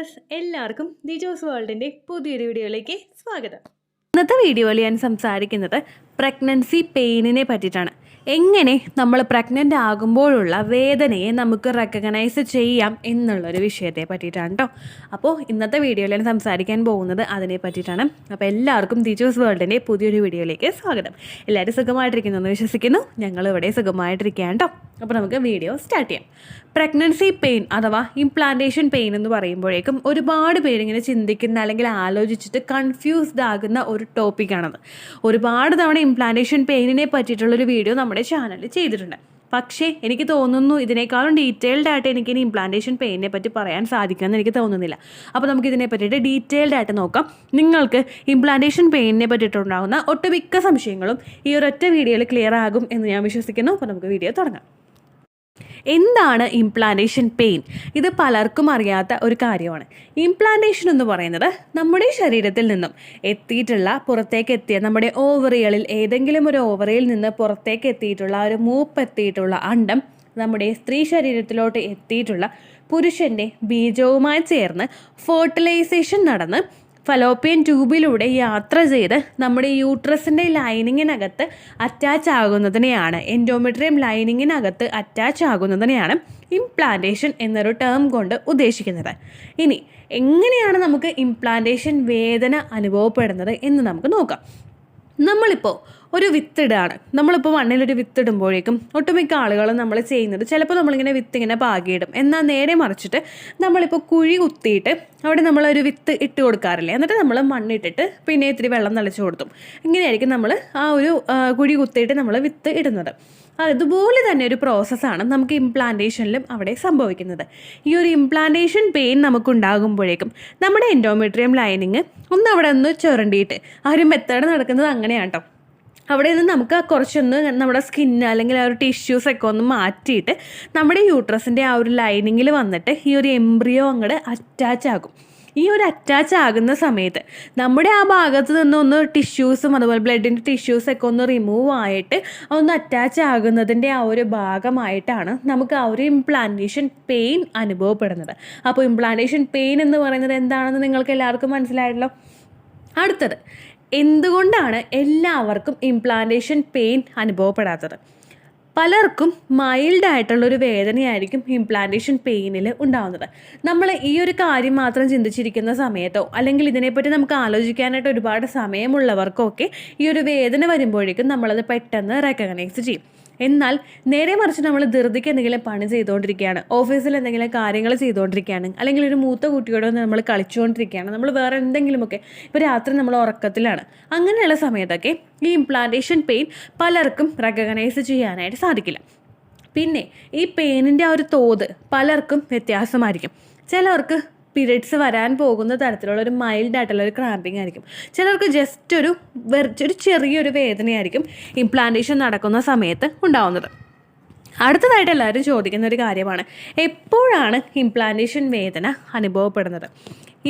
Viewers, എല്ലാവർക്കും ദിജോസ് വേൾഡിൻ്റെ പുതിയൊരു വീഡിയോയിലേക്ക് സ്വാഗതം. ഇന്നത്തെ വീഡിയോയിൽ ഞാൻ സംസാരിക്കുന്നത് പ്രഗ്നൻസി പെയിനിനെ പറ്റിയിട്ടാണ്. എങ്ങനെ നമ്മൾ പ്രഗ്നൻ്റ് ആകുമ്പോഴുള്ള വേദനയെ നമുക്ക് റെക്കഗ്നൈസ് ചെയ്യാം എന്നുള്ളൊരു വിഷയത്തെ പറ്റിയിട്ടാണ് കേട്ടോ. അപ്പോൾ ഇന്നത്തെ വീഡിയോയിൽ ഞാൻ സംസാരിക്കാൻ പോകുന്നത് അതിനെ പറ്റിയിട്ടാണ്. അപ്പോൾ എല്ലാവർക്കും ദിജോസ് വേൾഡിൻ്റെ പുതിയൊരു വീഡിയോയിലേക്ക് സ്വാഗതം. എല്ലാവരും സുഖമായിട്ടിരിക്കുന്നു എന്ന് വിശ്വസിക്കുന്നു. ഞങ്ങളിവിടെ സുഖമായിട്ടിരിക്കുകയാണ് കേട്ടോ. അപ്പോൾ നമുക്ക് വീഡിയോ സ്റ്റാർട്ട് ചെയ്യാം. പ്രഗ്നൻസി പെയിൻ അഥവാ ഇംപ്ലാന്റേഷൻ പെയിൻ എന്ന് പറയുമ്പോഴേക്കും ഒരുപാട് പേരിങ്ങനെ ചിന്തിക്കുന്ന അല്ലെങ്കിൽ ആലോചിച്ചിട്ട് കൺഫ്യൂസ്ഡ് ആകുന്ന ഒരു ടോപ്പിക്കാണത്. ഒരുപാട് തവണ ഇംപ്ലാന്റേഷൻ പെയിനിനെ പറ്റിയിട്ടുള്ളൊരു വീഡിയോ നമ്മുടെ ചാനലിൽ ചെയ്തിട്ടുണ്ട്. പക്ഷേ എനിക്ക് തോന്നുന്നു ഇതിനേക്കാളും ഡീറ്റെയിൽഡ് ആയിട്ട് എനിക്കിനി ഇംപ്ലാന്റേഷൻ പെയിനിനെ പറ്റി പറയാൻ സാധിക്കുമെന്ന് എനിക്ക് തോന്നുന്നില്ല. അപ്പോൾ നമുക്കിതിനെ പറ്റിയിട്ട് ഡീറ്റെയിൽഡ് ആയിട്ട് നോക്കാം. നിങ്ങൾക്ക് ഇംപ്ലാന്റേഷൻ പെയിനിനെ പറ്റിയിട്ടുണ്ടാകുന്ന ഒട്ടുമിക്ക സംശയങ്ങളും ഈ ഒരൊറ്റ വീഡിയോയിൽ ക്ലിയർ ആകും എന്ന് ഞാൻ വിശ്വസിക്കുന്നു. അപ്പോൾ നമുക്ക് വീഡിയോ തുടങ്ങാം. എന്താണ് ഇംപ്ലാന്റേഷൻ പെയിൻ? ഇത് പലർക്കും അറിയാത്ത ഒരു കാര്യമാണ്. ഇംപ്ലാന്റേഷൻ എന്ന് പറയുന്നത് നമ്മുടെ ശരീരത്തിൽ നിന്നും പുറത്തേക്ക് എത്തിയ നമ്മുടെ ഓവറികളിൽ ഏതെങ്കിലും ഒരു ഓവറിയിൽ നിന്ന് പുറത്തേക്ക് എത്തിയിട്ടുള്ള ഒരു മൂപ്പെത്തിയിട്ടുള്ള അണ്ഡം നമ്മുടെ സ്ത്രീ ശരീരത്തിലോട്ട് എത്തിയിട്ടുള്ള പുരുഷൻ്റെ ബീജവുമായി ചേർന്ന് ഫെർട്ടിലൈസേഷൻ നടന്ന് ഫലോപ്പിയൻ ട്യൂബിലൂടെ യാത്ര ചെയ്ത് നമ്മുടെ യൂട്രസിൻ്റെ ലൈനിങ്ങിനകത്ത് അറ്റാച്ച് ആകുന്നതിനെയാണ്, എൻഡോമെട്രിയം ലൈനിങ്ങിനകത്ത് അറ്റാച്ച് ആകുന്നതിനെയാണ് ഇംപ്ലാന്റേഷൻ എന്നൊരു ടേം കൊണ്ട് ഉദ്ദേശിക്കുന്നത്. ഇനി എങ്ങനെയാണ് നമുക്ക് ഇംപ്ലാന്റേഷൻ വേദന അനുഭവപ്പെടുന്നത് എന്ന് നമുക്ക് നോക്കാം. നമ്മളിപ്പോൾ ഒരു വിത്തിടുകയാണ്. നമ്മളിപ്പോൾ മണ്ണിലൊരു വിത്തിടുമ്പോഴേക്കും ഒട്ടുമിക്ക ആളുകളും നമ്മൾ ചെയ്യുന്നത് ചിലപ്പോൾ നമ്മളിങ്ങനെ വിത്തിങ്ങനെ പാകിയിടും. എന്നാൽ നേരെ മറിച്ചിട്ട് നമ്മളിപ്പോൾ കുഴി കുത്തിയിട്ട് അവിടെ നമ്മളൊരു വിത്ത് ഇട്ട് കൊടുക്കാറില്ലേ, എന്നിട്ട് നമ്മൾ മണ്ണിട്ടിട്ട് പിന്നെ ഇത്തിരി വെള്ളം തളിച്ചു കൊടുത്തും. ഇങ്ങനെയായിരിക്കും നമ്മൾ ആ ഒരു കുഴി കുത്തിയിട്ട് നമ്മൾ വിത്ത് ഇടുന്നത്. അതുപോലെ തന്നെ ഒരു പ്രോസസ്സാണ് നമുക്ക് ഇംപ്ലാന്റേഷനിലും അവിടെ സംഭവിക്കുന്നത്. ഈ ഒരു ഇംപ്ലാന്റേഷൻ പെയിൻ നമുക്കുണ്ടാകുമ്പോഴേക്കും നമ്മുടെ എൻഡോമെട്രിയം ലൈനിങ് അവിടെ ഒന്ന് ചുരണ്ടിയിട്ട് ആ ഒരു മെത്തേഡ് നടക്കുന്നത് അങ്ങനെയാണ് കേട്ടോ. അവിടെ നിന്ന് നമുക്ക് കുറച്ചൊന്ന് നമ്മുടെ സ്കിന്ന് അല്ലെങ്കിൽ ആ ഒരു ടിഷ്യൂസൊക്കെ ഒന്ന് മാറ്റിയിട്ട് നമ്മുടെ യൂട്രസിൻ്റെ ആ ഒരു ലൈനിങ്ങിൽ വന്നിട്ട് ഈ ഒരു എംബ്രിയോ അങ്ങോട്ട് അറ്റാച്ച് ആകും. ഈ ഒരു അറ്റാച്ച് ആകുന്ന സമയത്ത് നമ്മുടെ ആ ഭാഗത്ത് നിന്നൊന്ന് ടിഷ്യൂസും അതുപോലെ ബ്ലഡിൻ്റെ ടിഷ്യൂസൊക്കെ ഒന്ന് റിമൂവ് ആയിട്ട് ഒന്ന് അറ്റാച്ച് ആകുന്നതിൻ്റെ ആ ഒരു ഭാഗമായിട്ടാണ് നമുക്ക് ആ ഒരു ഇംപ്ലാന്റേഷൻ പെയിൻ അനുഭവപ്പെടുന്നത്. അപ്പോൾ ഇംപ്ലാന്റേഷൻ പെയിൻ എന്ന് പറയുന്നത് എന്താണെന്ന് നിങ്ങൾക്ക് എല്ലാവർക്കും മനസ്സിലായല്ലോ. അടുത്തത്, എന്തുകൊണ്ടാണ് എല്ലാവർക്കും ഇംപ്ലാന്റേഷൻ പെയിൻ അനുഭവപ്പെടാത്തത്? പലർക്കും മൈൽഡായിട്ടുള്ളൊരു വേദനയായിരിക്കും ഇംപ്ലാന്റേഷൻ പെയിനിൽ ഉണ്ടാകുന്നത്. നമ്മൾ ഈ ഒരു കാര്യം മാത്രം ചിന്തിച്ചിരിക്കുന്ന സമയത്തോ അല്ലെങ്കിൽ ഇതിനെപ്പറ്റി നമുക്ക് ആലോചിക്കാനായിട്ട് ഒരുപാട് സമയമുള്ളവർക്കൊക്കെ ഈ ഒരു വേദന വരുമ്പോഴേക്കും നമ്മളത് പെട്ടെന്ന് റെക്കഗ്നൈസ് ചെയ്യും. എന്നാൽ നേരെ മറിച്ച് നമ്മൾ ധൃതിക്ക് എന്തെങ്കിലും പണി ചെയ്തുകൊണ്ടിരിക്കുകയാണ്, ഓഫീസിൽ എന്തെങ്കിലും കാര്യങ്ങൾ ചെയ്തുകൊണ്ടിരിക്കുകയാണ്, അല്ലെങ്കിൽ ഒരു മൂത്ത കുട്ടിയോട് നമ്മൾ കളിച്ചുകൊണ്ടിരിക്കുകയാണ്, നമ്മൾ വേറെ എന്തെങ്കിലുമൊക്കെ, ഇപ്പോൾ രാത്രി നമ്മൾ ഉറക്കത്തിലാണ്, അങ്ങനെയുള്ള സമയത്തൊക്കെ ഈ ഇംപ്ലാന്റേഷൻ പെയിൻ പലർക്കും റെക്കഗ്നൈസ് ചെയ്യാനായിട്ട് സാധിക്കില്ല. പിന്നെ ഈ പെയിനിൻ്റെ ആ ഒരു തോത് പലർക്കും വ്യത്യാസമായിരിക്കും. ചിലർക്ക് പീരിയഡ്സ് വരാൻ പോകുന്ന തരത്തിലുള്ള ഒരു മൈൽഡായിട്ടുള്ള ഒരു ക്രാമ്പിങ് ആയിരിക്കും. ചിലർക്ക് ജസ്റ്റ് ഒരു ചെറിയൊരു വേദനയായിരിക്കും ഇംപ്ലാന്റേഷൻ നടക്കുന്ന സമയത്ത് ഉണ്ടാവുന്നത്. അടുത്തതായിട്ട് എല്ലാവരും ചോദിക്കുന്ന ഒരു കാര്യമാണ്, എപ്പോഴാണ് ഇംപ്ലാന്റേഷൻ വേദന അനുഭവപ്പെടുന്നത്?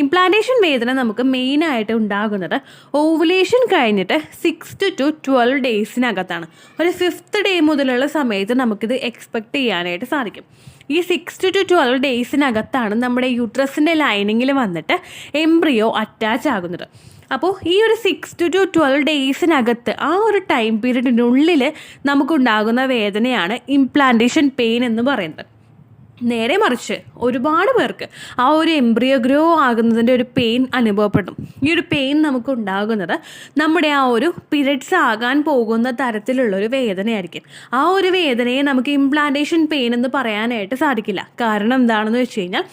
ഇംപ്ലാന്റേഷൻ വേദന നമുക്ക് മെയിനായിട്ട് ഉണ്ടാകുന്നത് ഓവുലേഷൻ കഴിഞ്ഞിട്ട് 6 to 12 ഡേയ്സിനകത്താണ്. ഒരു 5th ഡേ മുതലുള്ള സമയത്ത് നമുക്കിത് എക്സ്പെക്റ്റ് ചെയ്യാനായിട്ട് സാധിക്കും. ഈ 6 to 12 ഡേയ്സിനകത്താണ് നമ്മുടെ യൂട്രസിൻ്റെ ലൈനിങ്ങിൽ വന്നിട്ട് എംബ്രിയോ അറ്റാച്ച് ആകുന്നത്. അപ്പോൾ ഈ ഒരു 6 to 12 ഡേയ്സിനകത്ത് ആ ഒരു ടൈം പീരീഡിനുള്ളിൽ നമുക്കുണ്ടാകുന്ന വേദനയാണ് ഇംപ്ലാന്റേഷൻ പെയിൻ എന്ന് പറയുന്നത്. നേരെ മറിച്ച് ഒരുപാട് പേർക്ക് ആ ഒരു എംബ്രിയോ ഗ്രോ ആകുന്നതിൻ്റെ ഒരു പെയിൻ അനുഭവപ്പെടും. ഈ ഒരു പെയിൻ നമുക്ക് ഉണ്ടാകുന്നത് നമ്മുടെ ആ ഒരു പീരിയഡ്സ് ആകാൻ പോകുന്ന തരത്തിലുള്ളൊരു വേദനയായിരിക്കും. ആ ഒരു വേദനയെ നമുക്ക് ഇംപ്ലാന്റേഷൻ പെയിൻ എന്ന് പറയാനായിട്ട് സാധിക്കില്ല. കാരണം എന്താണെന്ന് വെച്ച് കഴിഞ്ഞാൽ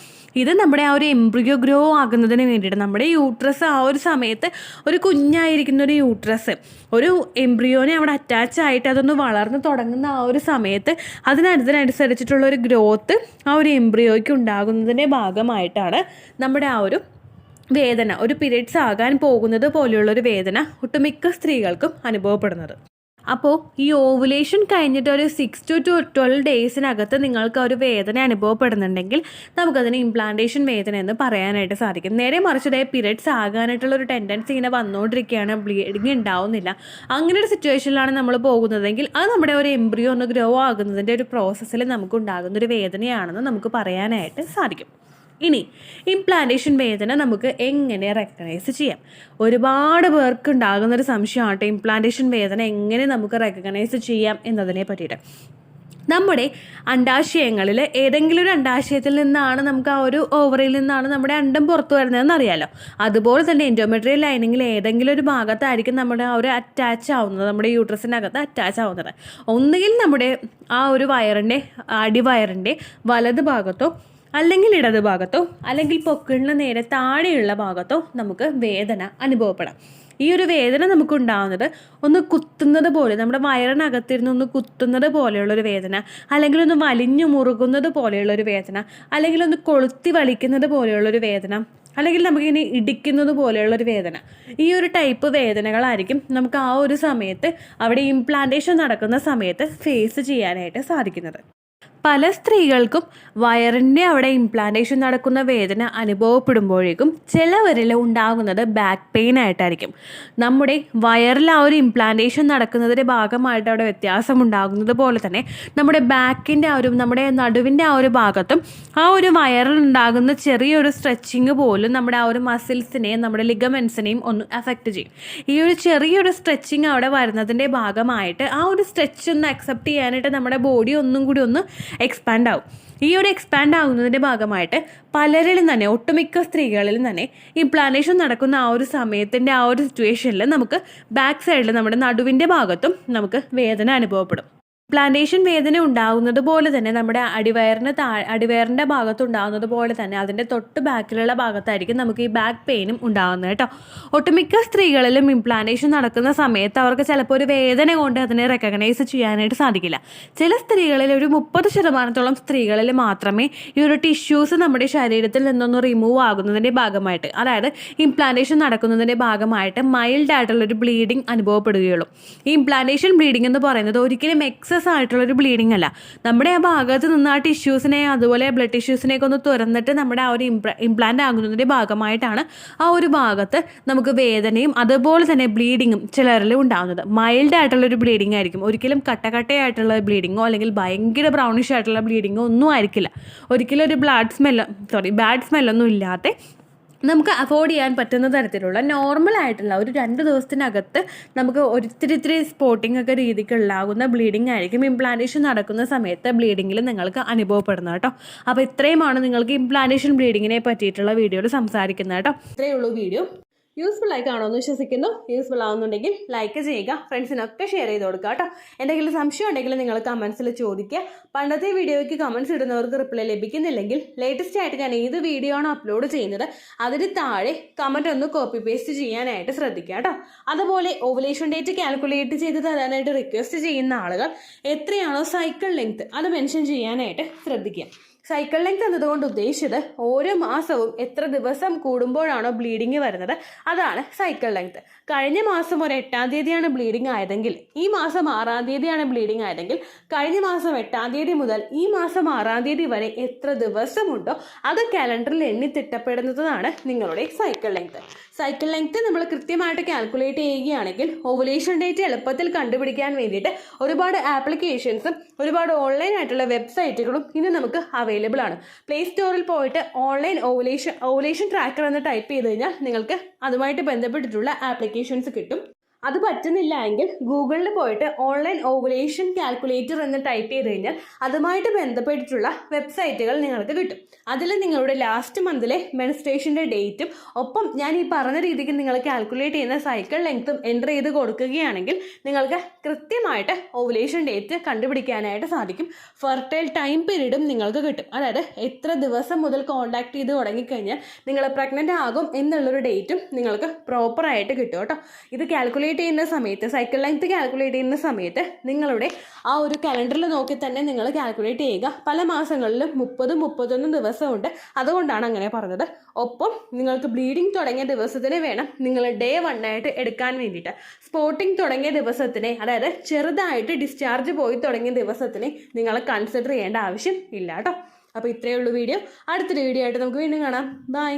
ഇത് നമ്മുടെ ആ ഒരു എംബ്രിയോ ഗ്രോ ആകുന്നതിന് വേണ്ടിയിട്ട് നമ്മുടെ യൂട്രസ് ആ ഒരു സമയത്ത് ഒരു കുഞ്ഞായിരിക്കുന്ന ഒരു യൂട്രസ് ഒരു എംബ്രിയോനെ അവിടെ അറ്റാച്ച് ആയിട്ട് അതൊന്ന് വളർന്ന് തുടങ്ങുന്ന ആ ഒരു സമയത്ത് അതിനനുസരിച്ചിട്ടുള്ള ഒരു ഗ്രോത്ത് ആ ഒരു എംബ്രിയോയ്ക്ക് ഉണ്ടാകുന്നതിൻ്റെ ഭാഗമായിട്ടാണ് നമ്മുടെ ആ ഒരു വേദന, ഒരു പീരിയഡ്സ് ആകാൻ പോകുന്നത് പോലെയുള്ളൊരു വേദന ഒട്ടുമിക്ക സ്ത്രീകൾക്കും അനുഭവപ്പെടുന്നത്. അപ്പോൾ ഈ ഓവുലേഷൻ കഴിഞ്ഞിട്ട് ഒരു 6 to 12 ഡേയ്സിനകത്ത് നിങ്ങൾക്ക് ഒരു വേദന അനുഭവപ്പെടുന്നുണ്ടെങ്കിൽ നമുക്കതിന് ഇംപ്ലാന്റേഷൻ വേദന എന്ന് പറയാനായിട്ട് സാധിക്കും. നേരെ മറിച്ച് പീരിയഡ്സ് ആകാനായിട്ടുള്ള ഒരു ടെൻഡൻസി ഇങ്ങനെ വന്നുകൊണ്ടിരിക്കുകയാണ്, ബ്ലീഡിങ് ഉണ്ടാവുന്നില്ല, അങ്ങനെ ഒരു സിറ്റുവേഷനിലാണ് നമ്മൾ പോകുന്നതെങ്കിൽ അത് നമ്മുടെ ഒരു എംബ്രിയോ ഒന്ന് ഗ്രോ ആകുന്നതിൻ്റെ ഒരു പ്രോസസ്സിൽ നമുക്കുണ്ടാകുന്നൊരു വേദനയാണെന്ന് നമുക്ക് പറയാനായിട്ട് സാധിക്കും. ഇനി ഇംപ്ലാന്റേഷൻ വേദന നമുക്ക് എങ്ങനെ റെക്കഗ്നൈസ് ചെയ്യാം? ഒരുപാട് പേർക്ക് ഉണ്ടാകുന്നൊരു സംശയമാണ് ഇംപ്ലാന്റേഷൻ വേദന എങ്ങനെ നമുക്ക് റെക്കഗ്നൈസ് ചെയ്യാം എന്നതിനെ പറ്റിയിട്ട്. നമ്മുടെ അണ്ടാശയങ്ങളിൽ ഏതെങ്കിലും ഒരു അണ്ടാശയത്തിൽ നിന്നാണ് നമുക്ക് ആ ഒരു ഓവറിയിൽ നിന്നാണ് നമ്മുടെ അണ്ടം പുറത്തു വരുന്നതെന്ന് അറിയാലോ. അതുപോലെ തന്നെ എൻഡോമെട്രിയൽ ലൈനിങ്ങിൽ ഏതെങ്കിലും ഒരു ഭാഗത്തായിരിക്കും നമ്മുടെ ആ ഒരു അറ്റാച്ച് ആവുന്നത്, നമ്മുടെ യൂട്രസിനകത്ത് അറ്റാച്ച് ആവുന്നത്. ഒന്നുകിൽ നമ്മുടെ ആ ഒരു വയറിൻ്റെ അടിവയറിൻ്റെ വലത് ഭാഗത്തോ അല്ലെങ്കിൽ ഇടത് ഭാഗത്തോ അല്ലെങ്കിൽ പൊക്കിളിന് നേരെ താഴെയുള്ള ഭാഗത്തോ നമുക്ക് വേദന അനുഭവപ്പെടാം. ഈ ഒരു വേദന നമുക്കുണ്ടാകുന്നത് ഒന്ന് കുത്തുന്നത് പോലെ, നമ്മുടെ വയറിനകത്തിരുന്ന് ഒന്ന് കുത്തുന്നത് പോലെയുള്ളൊരു വേദന, അല്ലെങ്കിൽ ഒന്ന് വലിഞ്ഞു മുറുകുന്നത് പോലെയുള്ളൊരു വേദന, അല്ലെങ്കിൽ ഒന്ന് കൊളുത്തി വലിക്കുന്നത് പോലെയുള്ളൊരു വേദന, അല്ലെങ്കിൽ നമുക്കിങ്ങനെ ഇടിക്കുന്നത് പോലെയുള്ളൊരു വേദന. ഈ ഒരു ടൈപ്പ് വേദനകളായിരിക്കും നമുക്ക് ആ ഒരു സമയത്ത് അവിടെ ഇംപ്ലാന്റേഷൻ നടക്കുന്ന സമയത്ത് ഫേസ് ചെയ്യാനായിട്ട് സാധിക്കുന്നത്. പല സ്ത്രീകൾക്കും വയറിൻ്റെ അവിടെ ഇംപ്ലാന്റേഷൻ നടക്കുന്ന വേദന അനുഭവപ്പെടുമ്പോഴേക്കും ചിലവരിൽ ഉണ്ടാകുന്നത് ബാക്ക് പെയിൻ ആയിട്ടായിരിക്കും. നമ്മുടെ വയറിൽ ആ ഒരു ഇംപ്ലാന്റേഷൻ നടക്കുന്നതിൻ്റെ ഭാഗമായിട്ട് അവിടെ വ്യത്യാസം ഉണ്ടാകുന്നത് പോലെ തന്നെ നമ്മുടെ ബാക്കിൻ്റെ ആ ഒരു, നമ്മുടെ നടുവിൻ്റെ ആ ഒരു ഭാഗത്തും ആ ഒരു വയറിൽ ഉണ്ടാകുന്ന ചെറിയൊരു സ്ട്രെച്ചിങ് പോലും നമ്മുടെ ആ ഒരു മസിൽസിനെയും നമ്മുടെ ലിഗമെൻസിനെയും ഒന്ന് അഫക്റ്റ് ചെയ്യും. ഈ ഒരു ചെറിയൊരു സ്ട്രെച്ചിങ് അവിടെ വരുന്നതിൻ്റെ ഭാഗമായിട്ട് ആ ഒരു സ്ട്രെച്ച് ഒന്ന് അക്സെപ്റ്റ് ചെയ്യാനായിട്ട് നമ്മുടെ ബോഡി ഒന്നും കൂടി ഒന്ന് എക്സ്പാൻഡ് ആവും. ഈ ഒരു എക്സ്പാൻഡ് ആകുന്നതിൻ്റെ ഭാഗമായിട്ട് പലരിലും തന്നെ, ഒട്ടുമിക്ക സ്ത്രീകളിലും തന്നെ ഇംപ്ലാന്റേഷൻ നടക്കുന്ന ആ ഒരു സമയത്തിൻ്റെ ആ ഒരു സിറ്റുവേഷനിൽ നമുക്ക് ബാക്ക് സൈഡിൽ നമ്മുടെ നടുവിൻ്റെ ഭാഗത്തും നമുക്ക് വേദന അനുഭവപ്പെടും. പ്ലാന്റേഷൻ വേദന ഉണ്ടാകുന്നത് പോലെ തന്നെ നമ്മുടെ അടിവയറിൻ്റെ ഭാഗത്തുണ്ടാകുന്നത് പോലെ തന്നെ അതിൻ്റെ തൊട്ട് ബാക്കിലുള്ള ഭാഗത്തായിരിക്കും നമുക്ക് ഈ ബാക്ക് പെയിനും ഉണ്ടാകുന്നത് കേട്ടോ. ഒട്ടുമിക്ക സ്ത്രീകളിലും ഇംപ്ലാന്റേഷൻ നടക്കുന്ന സമയത്ത് അവർക്ക് ചിലപ്പോൾ ഒരു വേദന കൊണ്ട് അതിനെ റെക്കഗ്നൈസ് ചെയ്യാനായിട്ട് സാധിക്കില്ല. ചില സ്ത്രീകളിൽ ഒരു 30% സ്ത്രീകളിൽ മാത്രമേ ഈ ഒരു ടിഷ്യൂസ് നമ്മുടെ ശരീരത്തിൽ നിന്നൊന്ന് റിമൂവ് ആകുന്നതിൻ്റെ ഭാഗമായിട്ട്, അതായത് ഇംപ്ലാന്റേഷൻ നടക്കുന്നതിൻ്റെ ഭാഗമായിട്ട് മൈൽഡ് ആയിട്ടുള്ളൊരു ബ്ലീഡിങ് അനുഭവപ്പെടുകയുള്ളൂ. ഈ ഇംപ്ലാന്റേഷൻ ബ്ലീഡിംഗ് എന്ന് പറയുന്നത് ഒരിക്കലും ആയിട്ടുള്ളൊരു ബ്ലീഡിംഗ് അല്ല. നമ്മുടെ ആ ഭാഗത്ത് നിന്ന് ആ ടിഷ്യൂസിനെ, അതുപോലെ ബ്ലഡ് ടിഷ്യൂസിനെയൊക്കെ ഒന്ന് തുറന്നിട്ട് നമ്മുടെ ആ ഒരു ഇംപ്ലാന്റ് ആകുന്നതിൻ്റെ ഭാഗമായിട്ടാണ് ആ ഒരു ഭാഗത്ത് നമുക്ക് വേദനയും അതുപോലെ തന്നെ ബ്ലീഡിങ്ങും ചിലരിൽ ഉണ്ടാകുന്നത്. മൈൽഡ് ആയിട്ടുള്ളൊരു ബ്ലീഡിംഗ് ആയിരിക്കും. ഒരിക്കലും കട്ടയായിട്ടുള്ള ബ്ലീഡിങ്ങോ അല്ലെങ്കിൽ ഭയങ്കര ബ്രൗണിഷ് ആയിട്ടുള്ള ബ്ലീഡിങ്ങോ ഒന്നും ആയിരിക്കില്ല. ഒരിക്കലും ഒരു ബാഡ് സ്മെല്ലൊന്നും ഇല്ലാത്ത, നമുക്ക് അഫോർഡ് ചെയ്യാൻ പറ്റുന്ന തരത്തിലുള്ള നോർമലായിട്ടുള്ള ഒരു 2 ദിവസത്തിനകത്ത് നമുക്ക് ഒരിത്തിരി സ്പോട്ടിംഗ് ഒക്കെ രീതിക്ക് ഉണ്ടാകുന്ന ബ്ലീഡിംഗ് ആയിരിക്കും ഇംപ്ലാന്റേഷൻ നടക്കുന്ന സമയത്ത് ബ്ലീഡിങ്ങിൽ നിങ്ങൾക്ക് അനുഭവപ്പെടുന്നത് കേട്ടോ. അപ്പോൾ ഇത്രയുമാണ് നിങ്ങൾക്ക് ഇംപ്ലാന്റേഷൻ ബ്ലീഡിങ്ങിനെ പറ്റിയിട്ടുള്ള വീഡിയോയിൽ സംസാരിക്കുന്നത് കേട്ടോ. ഇത്രയേ ഉള്ളൂ വീഡിയോ. യൂസ്ഫുൾ ആയി കാണുമെന്ന് വിശ്വസിക്കുന്നു. യൂസ്ഫുൾ ആവുന്നുണ്ടെങ്കിൽ ലൈക്ക് ചെയ്യുക, ഫ്രണ്ട്സിനൊക്കെ ഷെയർ ചെയ്ത് കൊടുക്കുക കേട്ടോ. എന്തെങ്കിലും സംശയം ഉണ്ടെങ്കിൽ നിങ്ങൾ കമൻസിൽ ചോദിക്കുക. പണ്ടത്തെ വീഡിയോയ്ക്ക് കമൻസ് ഇടുന്നവർക്ക് റിപ്ലൈ ലഭിക്കുന്നില്ലെങ്കിൽ ലേറ്റസ്റ്റ് ആയിട്ട് ഞാൻ ഏത് വീഡിയോ ആണ് അപ്ലോഡ് ചെയ്യുന്നത് അതിന് താഴെ കമൻറ്റ് ഒന്ന് കോപ്പി പേസ്റ്റ് ചെയ്യാനായിട്ട് ശ്രദ്ധിക്കുക കേട്ടോ. അതുപോലെ ഓവുലേഷൻ ഡേറ്റ് കാൽക്കുലേറ്റ് ചെയ്ത് തരാനായിട്ട് റിക്വസ്റ്റ് ചെയ്യുന്ന ആളുകൾ എത്രയാണോ സൈക്കിൾ ലെങ്ത് അത് മെൻഷൻ ചെയ്യാനായിട്ട് ശ്രദ്ധിക്കുക. സൈക്കിൾ ലെങ്ത് എന്നതുകൊണ്ട് ഉദ്ദേശിച്ചത് ഓരോ മാസവും എത്ര ദിവസം കൂടുമ്പോഴാണോ ബ്ലീഡിങ് വരുന്നത് അതാണ് സൈക്കിൾ ലെങ്ത്. കഴിഞ്ഞ മാസം ഒരു 8-ാം തീയതിയാണ് ബ്ലീഡിങ് ആയതെങ്കിൽ ഈ മാസം 6-ാം തീയതിയാണ് ബ്ലീഡിങ് ആയതെങ്കിൽ കഴിഞ്ഞ മാസം 8-ാം തീയതി മുതൽ ഈ മാസം 6-ാം തീയതി വരെ എത്ര ദിവസമുണ്ടോ അത് കാലണ്ടറിൽ എണ്ണി തിട്ടപ്പെടുന്നതാണ് നിങ്ങളുടെ സൈക്കിൾ ലെങ്ത്. സൈക്കിൾ ലെങ്ത് നമ്മൾ കൃത്യമായിട്ട് കാൽക്കുലേറ്റ് ചെയ്യുകയാണെങ്കിൽ ഓവുലേഷൻ ഡേറ്റ് എളുപ്പത്തിൽ കണ്ടുപിടിക്കാൻ വേണ്ടിയിട്ട് ഒരുപാട് ആപ്ലിക്കേഷൻസും ഒരുപാട് ഓൺലൈൻ ആയിട്ടുള്ള വെബ്സൈറ്റുകളും ഇന്ന് നമുക്ക് അവൈലബിൾ ആണ്. പ്ലേ സ്റ്റോറിൽ പോയിട്ട് ഓൺലൈൻ ഓവുലേഷൻ ട്രാക്കർ എന്ന് ടൈപ്പ് ചെയ്ത് കഴിഞ്ഞാൽ നിങ്ങൾക്ക് അതുമായിട്ട് ബന്ധപ്പെട്ടിട്ടുള്ള ആപ്ലിക്കേഷൻസ് കിട്ടും. അത് പറ്റുന്നില്ല എങ്കിൽ ഗൂഗിളിൽ പോയിട്ട് ഓൺലൈൻ ഓവുലേഷൻ കാൽക്കുലേറ്റർ എന്ന് ടൈപ്പ് ചെയ്ത് കഴിഞ്ഞാൽ അതുമായിട്ട് ബന്ധപ്പെട്ടിട്ടുള്ള വെബ്സൈറ്റുകൾ നിങ്ങൾക്ക് കിട്ടും. അതിൽ നിങ്ങളുടെ ലാസ്റ്റ് മന്തിലെ മെൻസ്ട്രേഷൻ്റെ ഡേറ്റും ഒപ്പം ഞാൻ ഈ പറഞ്ഞ രീതിക്ക് നിങ്ങൾ കാൽക്കുലേറ്റ് ചെയ്യുന്ന സൈക്കിൾ ലെങ്ത്തും എൻ്റർ ചെയ്ത് കൊടുക്കുകയാണെങ്കിൽ നിങ്ങൾക്ക് കൃത്യമായിട്ട് ഓവുലേഷൻ ഡേറ്റ് കണ്ടുപിടിക്കാനായിട്ട് സാധിക്കും. ഫെർട്ടൈൽ ടൈം പീരീഡും നിങ്ങൾക്ക് കിട്ടും. അതായത് എത്ര ദിവസം മുതൽ കോൺടാക്ട് ചെയ്ത് തുടങ്ങിക്കഴിഞ്ഞാൽ നിങ്ങൾ പ്രഗ്നൻ്റ് ആകും എന്നുള്ളൊരു ഡേറ്റും നിങ്ങൾക്ക് പ്രോപ്പറായിട്ട് കിട്ടും കേട്ടോ. ഇത് കാൽക്കുലേറ്റ് ചെയ്യുന്ന സമയത്ത്, സൈക്കിൾ ലെങ്ത് കാൽക്കുലേറ്റ് ചെയ്യുന്ന സമയത്ത് നിങ്ങളുടെ ആ ഒരു കലണ്ടറിൽ നോക്കി തന്നെ നിങ്ങൾ കാൽക്കുലേറ്റ് ചെയ്യുക. പല മാസങ്ങളിലും 30-31 ദിവസമുണ്ട്, അതുകൊണ്ടാണ് അങ്ങനെ പറഞ്ഞത്. ഒപ്പം നിങ്ങൾക്ക് ബ്ലീഡിങ് തുടങ്ങിയ ദിവസത്തിന് വേണം നിങ്ങൾ ഡേ 1 ആയിട്ട് എടുക്കാൻ വേണ്ടിയിട്ട്. സ്പോട്ടിങ് തുടങ്ങിയ ദിവസത്തിനെ, അതായത് ചെറുതായിട്ട് ഡിസ്ചാർജ് പോയി തുടങ്ങിയ ദിവസത്തിനെ നിങ്ങൾ കൺസിഡർ ചെയ്യേണ്ട ആവശ്യം ഇല്ല കേട്ടോ. അപ്പോൾ ഇത്രയേ ഉള്ളൂ വീഡിയോ. അടുത്തൊരു വീഡിയോ ആയിട്ട് നമുക്ക് വീണ്ടും കാണാം. ബൈ.